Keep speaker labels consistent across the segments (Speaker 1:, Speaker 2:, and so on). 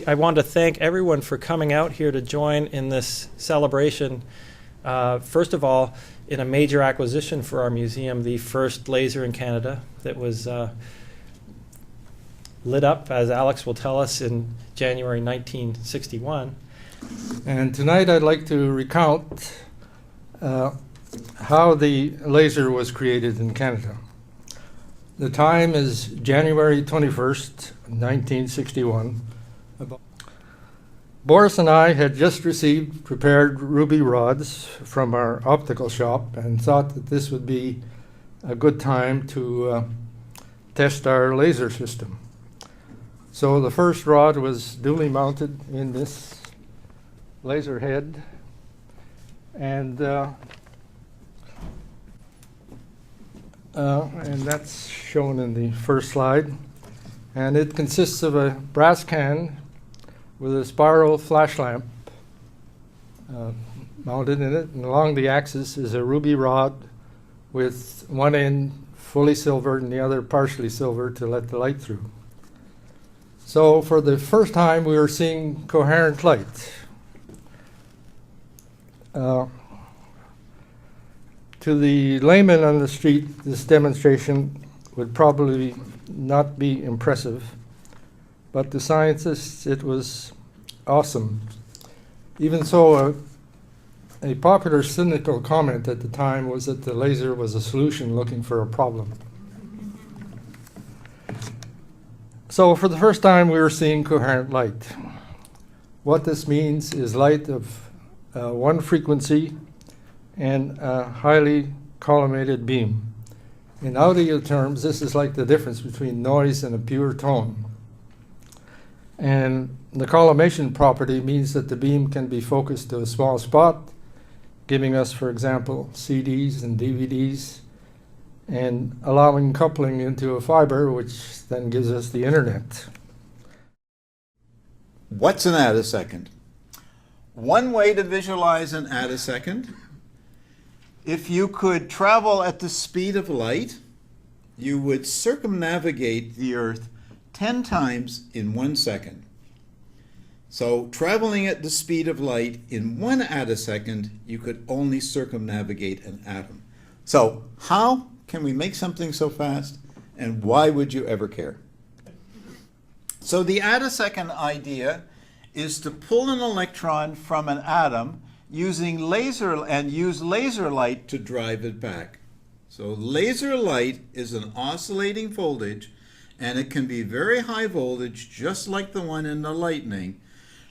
Speaker 1: I want to thank everyone for coming out here to join in this celebration. First of all, in a major acquisition for our museum, the first laser in Canada that was lit up, as Alex will tell us, in January 1961.
Speaker 2: And tonight I'd like to recount how the laser was created in Canada. The time is January 21st, 1961. Boris and I had just received prepared ruby rods from our optical shop and thought that this would be a good time to test our laser system. So the first rod was duly mounted in this laser head, and that's shown in the first slide. And it consists of a brass can with a spiral flash lamp mounted in it, and along the axis is a ruby rod with one end fully silvered and the other partially silvered to let the light through. So for the first time we were seeing coherent light. To the layman on the street, this demonstration would probably not be impressive, but to scientists it was awesome. Even so, a popular cynical comment at the time was that the laser was a solution looking for a problem. So for the first time we were seeing coherent light. What this means is light of one frequency and a highly collimated beam. In audio terms, this is like the difference between noise and a pure tone. And the collimation property means that the beam can be focused to a small spot, giving us, for example, CDs and DVDs, and allowing coupling into a fiber, which then gives us the internet.
Speaker 3: What's an attosecond? One way to visualize an attosecond: if you could travel at the speed of light, you would circumnavigate the Earth 10 times in 1 second. So traveling at the speed of light in 1 attosecond, you could only circumnavigate an atom. So how can we make something so fast, and why would you ever care? So the attosecond idea is to pull an electron from an atom using laser light to drive it back. So laser light is an oscillating voltage, and it can be very high voltage, just like the one in the lightning.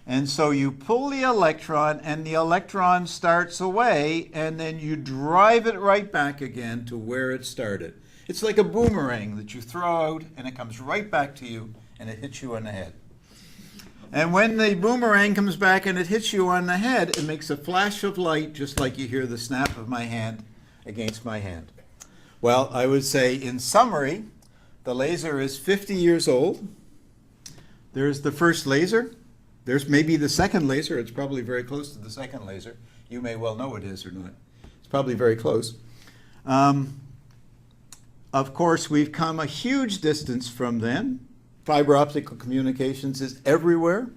Speaker 3: And so you pull the electron, and the electron starts away, and then you drive it right back again to where it started. It's like a boomerang that you throw out, and it comes right back to you, and it hits you on the head. And when the boomerang comes back and it hits you on the head, it makes a flash of light, just like you hear the snap of my hand against my hand. Well, I would say, in summary, the laser is 50 years old. There's the first laser. There's maybe the second laser. It's probably very close to the second laser. You may well know it is or not. It's probably very close. Of course, we've come a huge distance from then. Fiber optical communications is everywhere.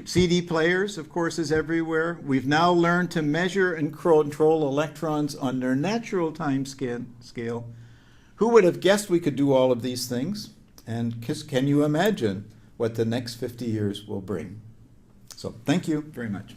Speaker 3: CD players, of course, is everywhere. We've now learned to measure and control electrons on their natural time scale. Who would have guessed we could do all of these things? And can you imagine what the next 50 years will bring? So thank you very much.